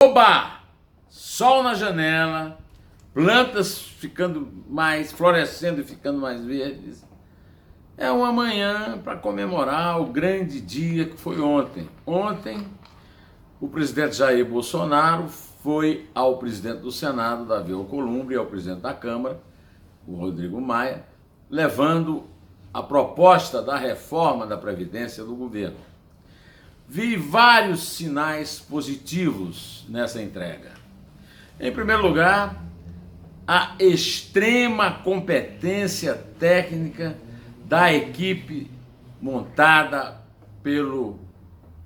Oba! Sol na janela, plantas ficando mais, florescendo e ficando mais verdes. É uma manhã para comemorar o grande dia que foi ontem. Ontem, o presidente Jair Bolsonaro foi ao presidente do Senado, Davi Alcolumbre, e ao presidente da Câmara, o Rodrigo Maia, levando a proposta da reforma da Previdência do governo. Vi vários sinais positivos nessa entrega. Em primeiro lugar, a extrema competência técnica da equipe montada pelo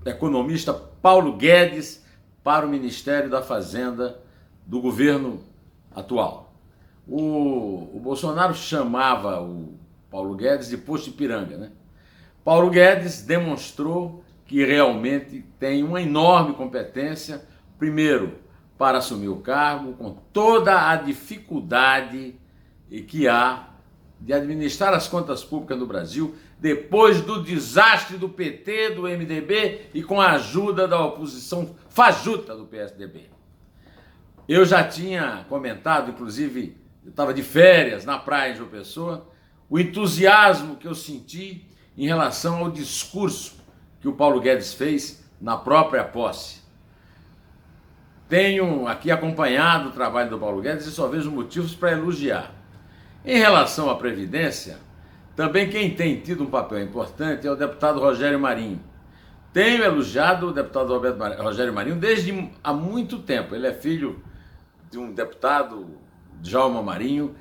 economista Paulo Guedes para o Ministério da Fazenda do governo atual. O Bolsonaro chamava o Paulo Guedes de posto Ipiranga, né? Paulo Guedes demonstrou que realmente tem uma enorme competência, primeiro, para assumir o cargo, com toda a dificuldade que há de administrar as contas públicas no Brasil, depois do desastre do PT, do MDB e com a ajuda da oposição fajuta do PSDB. Eu já tinha comentado, inclusive, eu estava de férias na praia em João Pessoa, o entusiasmo que eu senti em relação ao discurso que o Paulo Guedes fez na própria posse. Tenho aqui acompanhado o trabalho do Paulo Guedes e só vejo motivos para elogiar. Em relação à Previdência, também quem tem tido um papel importante é o deputado Rogério Marinho. Tenho elogiado o deputado Rogério Marinho desde há muito tempo. Ele é filho de um deputado, Djalma Marinho,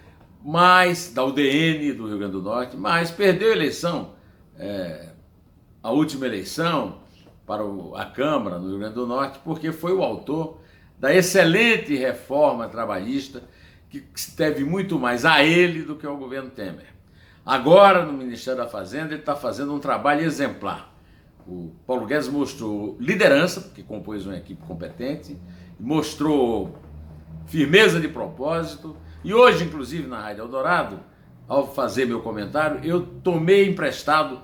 da UDN do Rio Grande do Norte, mas perdeu a eleição, a última eleição para a Câmara no Rio Grande do Norte, porque foi o autor da excelente reforma trabalhista que se deve muito mais a ele do que ao governo Temer. Agora, no Ministério da Fazenda, ele está fazendo um trabalho exemplar. O Paulo Guedes mostrou liderança, porque compôs uma equipe competente, mostrou firmeza de propósito, e hoje, inclusive, na Rádio Eldorado, ao fazer meu comentário, eu tomei emprestada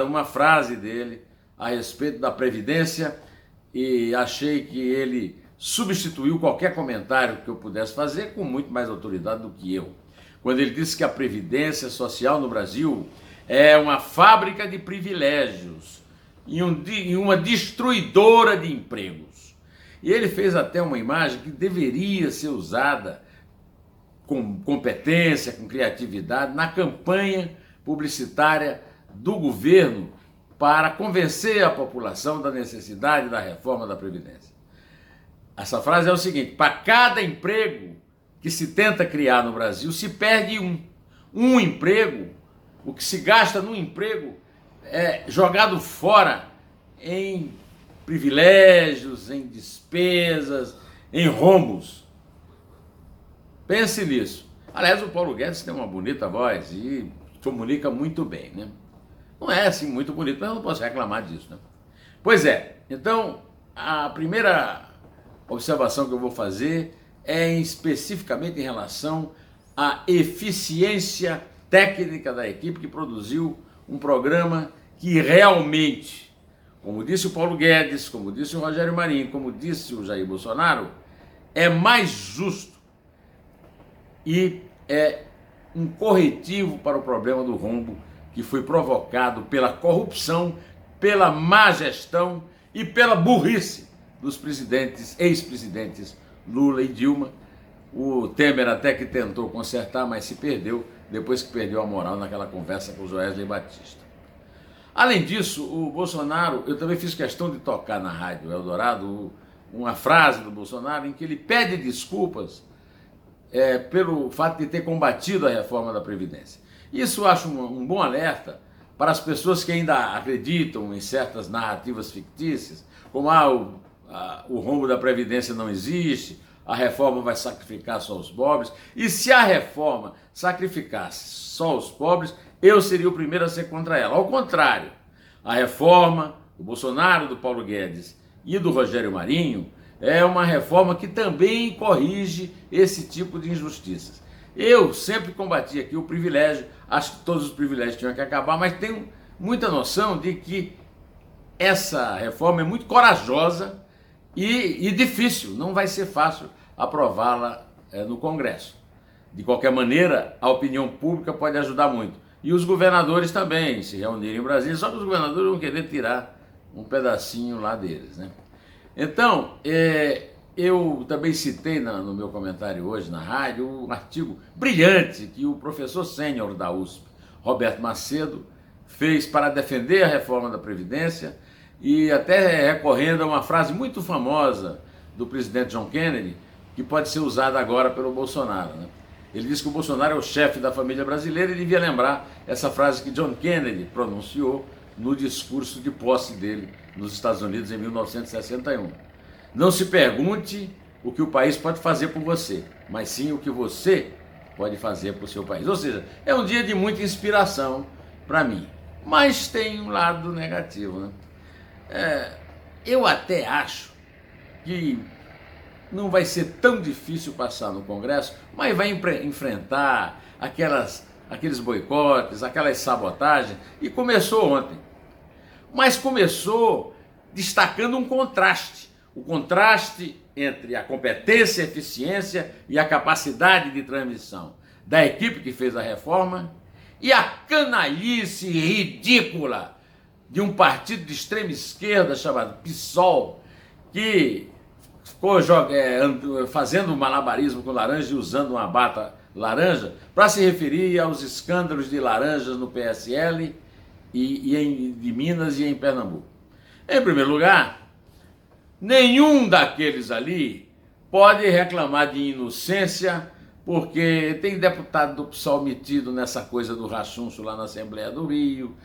uma frase dele a respeito da Previdência e achei que ele substituiu qualquer comentário que eu pudesse fazer com muito mais autoridade do que eu. Quando ele disse que a Previdência Social no Brasil é uma fábrica de privilégios e uma destruidora de empregos. E ele fez até uma imagem que deveria ser usada com competência, com criatividade, na campanha publicitária do governo para convencer a população da necessidade da reforma da Previdência. Essa frase é o seguinte: para cada emprego que se tenta criar no Brasil, se perde um. Um emprego, o que se gasta num emprego é jogado fora em privilégios, em despesas, em rombos. Pense nisso. Aliás, o Paulo Guedes tem uma bonita voz e comunica muito bem, né? Não é assim muito bonito, mas eu não posso reclamar disso, né? Pois é, então a primeira observação que eu vou fazer é especificamente em relação à eficiência técnica da equipe que produziu um programa que realmente, como disse o Paulo Guedes, como disse o Rogério Marinho, como disse o Jair Bolsonaro, é mais justo e é um corretivo para o problema do rombo que foi provocado pela corrupção, pela má gestão e pela burrice dos ex-presidentes Lula e Dilma. O Temer até que tentou consertar, mas se perdeu depois que perdeu a moral naquela conversa com o Joesley Batista. Além disso, o Bolsonaro, eu também fiz questão de tocar na Rádio Eldorado uma frase do Bolsonaro em que ele pede desculpas pelo fato de ter combatido a reforma da Previdência. Isso eu acho um bom alerta para as pessoas que ainda acreditam em certas narrativas fictícias, como o rombo da Previdência não existe, a reforma vai sacrificar só os pobres, e se a reforma sacrificasse só os pobres, eu seria o primeiro a ser contra ela. Ao contrário, a reforma do Bolsonaro, do Paulo Guedes e do Rogério Marinho é uma reforma que também corrige esse tipo de injustiças. Eu sempre combati aqui o privilégio, acho que todos os privilégios tinham que acabar, mas tenho muita noção de que essa reforma é muito corajosa e difícil, não vai ser fácil aprová-la no Congresso. De qualquer maneira, a opinião pública pode ajudar muito. E os governadores também se reunirem em Brasília, só que os governadores vão querer tirar um pedacinho lá deles, né? Então, eu também citei no meu comentário hoje na rádio um artigo brilhante que o professor sênior da USP, Roberto Macedo, fez para defender a reforma da Previdência e até recorrendo a uma frase muito famosa do presidente John Kennedy, que pode ser usada agora pelo Bolsonaro, né? Ele disse que o Bolsonaro é o chefe da família brasileira e devia lembrar essa frase que John Kennedy pronunciou no discurso de posse dele nos Estados Unidos em 1961. Não se pergunte o que o país pode fazer por você, mas sim o que você pode fazer por seu país. Ou seja, é um dia de muita inspiração para mim, mas tem um lado negativo, né? Eu até acho que não vai ser tão difícil passar no Congresso, mas vai enfrentar aqueles boicotes, aquelas sabotagens, e começou ontem. Mas começou destacando um contraste, o contraste entre a competência, a eficiência e a capacidade de transmissão da equipe que fez a reforma e a canalice ridícula de um partido de extrema esquerda chamado PSOL, que ficou fazendo um malabarismo com laranja e usando uma bata laranja para se referir aos escândalos de laranjas no PSL de Minas e em Pernambuco. Em primeiro lugar, nenhum daqueles ali pode reclamar de inocência, porque tem deputado do PSOL metido nessa coisa do rachuncho lá na Assembleia do Rio,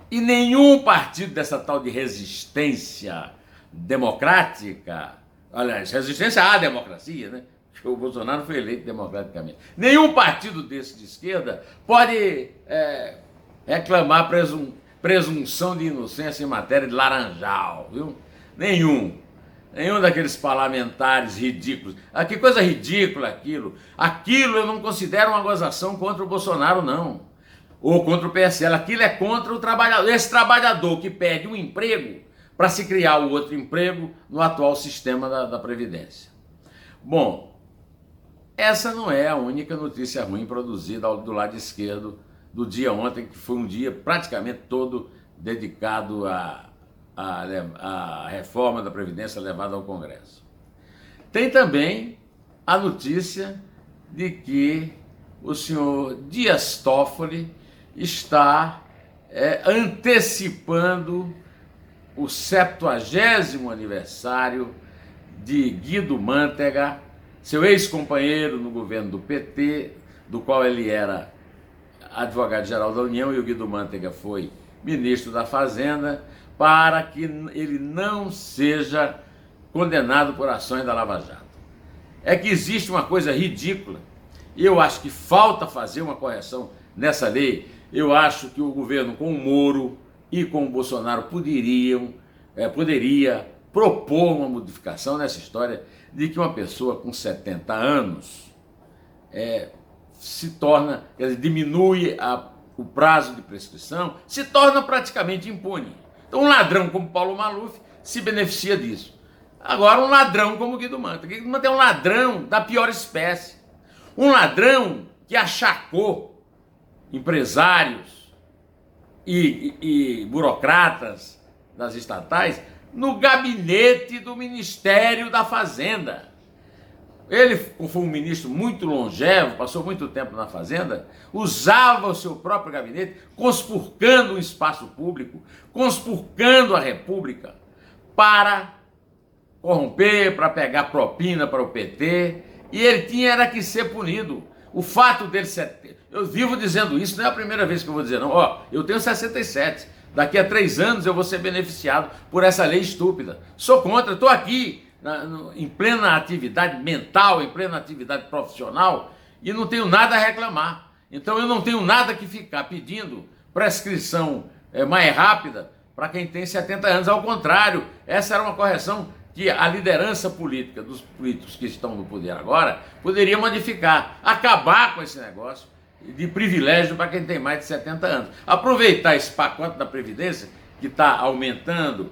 e nenhum partido dessa tal de resistência democrática, aliás, resistência à democracia, né? O Bolsonaro foi eleito democraticamente. Nenhum partido desse de esquerda pode reclamar presunção de inocência em matéria de laranjal, viu? Nenhum daqueles parlamentares ridículos. Que coisa ridícula aquilo. Aquilo eu não considero uma gozação contra o Bolsonaro, não. Ou contra o PSL. Aquilo é contra o trabalhador. Esse trabalhador que perde um emprego para se criar o outro emprego no atual sistema da Previdência. Bom, essa não é a única notícia ruim produzida do lado esquerdo do dia ontem, que foi um dia praticamente todo dedicado à reforma da Previdência levada ao Congresso. Tem também a notícia de que o senhor Dias Toffoli está antecipando o 70º aniversário de Guido Mantega, seu ex-companheiro no governo do PT, do qual ele era advogado-geral da União, e o Guido Mantega foi ministro da Fazenda, para que ele não seja condenado por ações da Lava Jato. É que existe uma coisa ridícula, e eu acho que falta fazer uma correção nessa lei. Eu acho que o governo com o Moro e com o Bolsonaro poderia propor uma modificação nessa história de que uma pessoa com 70 anos se torna, diminui o prazo de prescrição, se torna praticamente impune. Então um ladrão como Paulo Maluf se beneficia disso. Agora um ladrão como Guido Mantega. Guido Mantega é um ladrão da pior espécie. Um ladrão que achacou empresários e burocratas das estatais no gabinete do Ministério da Fazenda. Ele foi um ministro muito longevo, passou muito tempo na Fazenda, usava o seu próprio gabinete, conspurcando o espaço público, conspurcando a República para corromper, para pegar propina para o PT, e ele era que ser punido. O fato dele ser... Eu vivo dizendo isso, não é a primeira vez que eu vou dizer, não. Eu tenho 67, daqui a 3 anos eu vou ser beneficiado por essa lei estúpida. Sou contra, estou aqui em plena atividade mental, em plena atividade profissional, e não tenho nada a reclamar. Então eu não tenho nada que ficar pedindo prescrição mais rápida para quem tem 70 anos. Ao contrário, essa era uma correção que a liderança política dos políticos que estão no poder agora poderia modificar, acabar com esse negócio de privilégio para quem tem mais de 70 anos. Aproveitar esse pacote da Previdência, que está aumentando,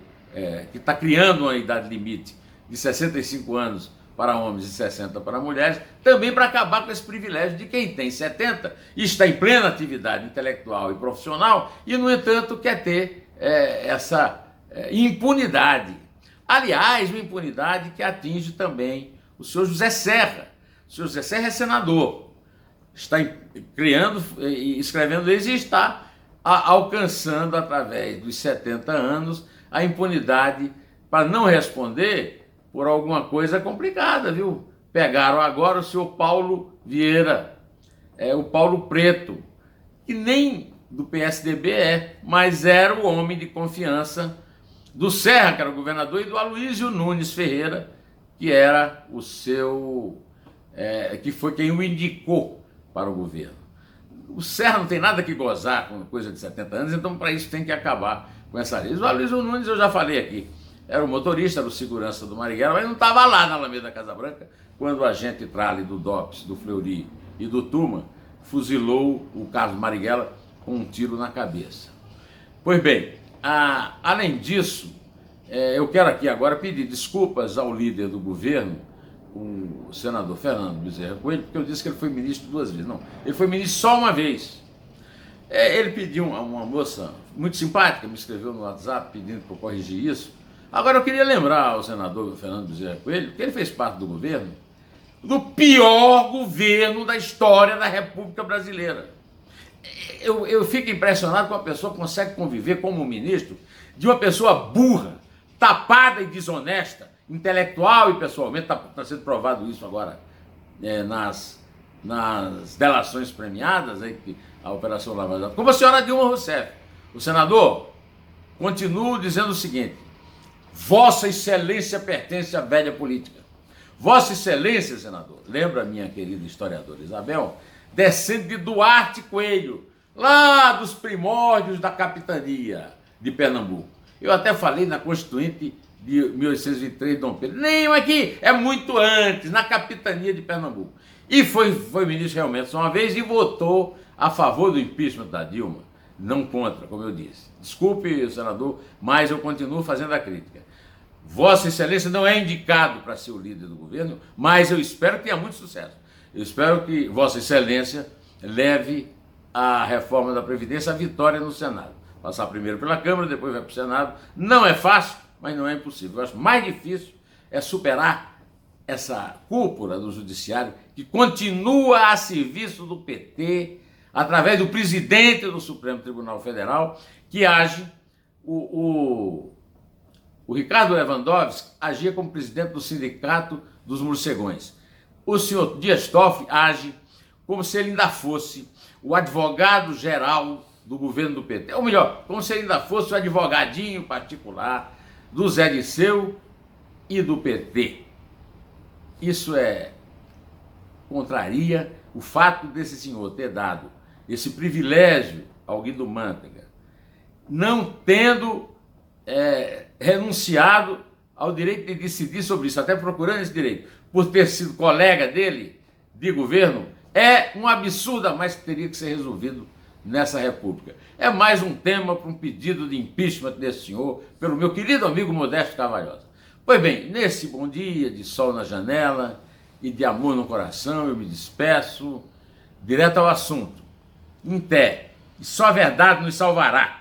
que está criando uma idade limite de 65 anos para homens e 60 para mulheres, também para acabar com esse privilégio de quem tem 70 e está em plena atividade intelectual e profissional e, no entanto, quer ter essa impunidade. Aliás, uma impunidade que atinge também o senhor José Serra. O senhor José Serra é senador, está criando e escrevendo leis e está alcançando, através dos 70 anos, a impunidade para não responder por alguma coisa complicada, viu? Pegaram agora o senhor Paulo Vieira, o Paulo Preto, que nem do PSDB mas era o homem de confiança do Serra, que era o governador, e do Aloysio Nunes Ferreira, que era o seu... que foi quem o indicou para o governo. O Serra não tem nada que gozar com coisa de 70 anos, então para isso tem que acabar com essa lei. O Aloysio Nunes, eu já falei aqui, era o motorista, era o segurança do Marighella, mas não estava lá na Alameda da Casa Branca quando o agente trale do DOPS, do Fleury e do Tuma fuzilou o Carlos Marighella com um tiro na cabeça. Pois bem, além disso, eu quero aqui agora pedir desculpas ao líder do governo, o senador Fernando Bezerra Coelho, porque eu disse que ele foi ministro 2 vezes. Não, ele foi ministro só uma vez. Ele pediu a uma moça muito simpática, me escreveu no WhatsApp pedindo para eu corrigir isso. Agora eu queria lembrar ao senador Fernando Bezerra Coelho que ele fez parte do governo, do pior governo da história da República Brasileira. Eu fico impressionado que uma pessoa consegue conviver como ministro de uma pessoa burra, tapada e desonesta, intelectual e pessoalmente, está sendo provado isso agora nas delações premiadas, a Operação Lava Jato, como a senhora Dilma Rousseff. O senador continua dizendo o seguinte: Vossa Excelência pertence à velha política. Vossa Excelência, senador, lembra a minha querida historiadora Isabel, descendo de Duarte Coelho, lá dos primórdios da capitania de Pernambuco. Eu até falei na Constituinte de 1823 de Dom Pedro. Nem aqui, é muito antes, na capitania de Pernambuco. E foi ministro realmente só uma vez e votou a favor do impeachment da Dilma, não contra, como eu disse. Desculpe, senador, mas eu continuo fazendo a crítica. Vossa Excelência não é indicado para ser o líder do governo, mas eu espero que tenha muito sucesso. Eu espero que Vossa Excelência leve a reforma da Previdência à vitória no Senado. Passar primeiro pela Câmara, depois vai para o Senado. Não é fácil, mas não é impossível. Eu acho mais difícil é superar essa cúpula do Judiciário que continua a serviço do PT, através do presidente do Supremo Tribunal Federal, que age. O Ricardo Lewandowski agia como presidente do Sindicato dos Morcegões. O senhor Dias Toffoli age como se ele ainda fosse o advogado-geral do governo do PT. Ou melhor, como se ele ainda fosse o advogadinho particular do Zé Disseu e do PT. Isso contraria o fato desse senhor ter dado esse privilégio ao Guido Mantega, não tendo renunciado ao direito de decidir sobre isso, até procurando esse direito, por ter sido colega dele de governo, é um absurdo, mas que teria que ser resolvido nessa República. É mais um tema para um pedido de impeachment desse senhor, pelo meu querido amigo Modesto Carvalhosa. Pois bem, nesse bom dia de sol na janela e de amor no coração, eu me despeço, direto ao assunto. Em pé, e só a verdade nos salvará.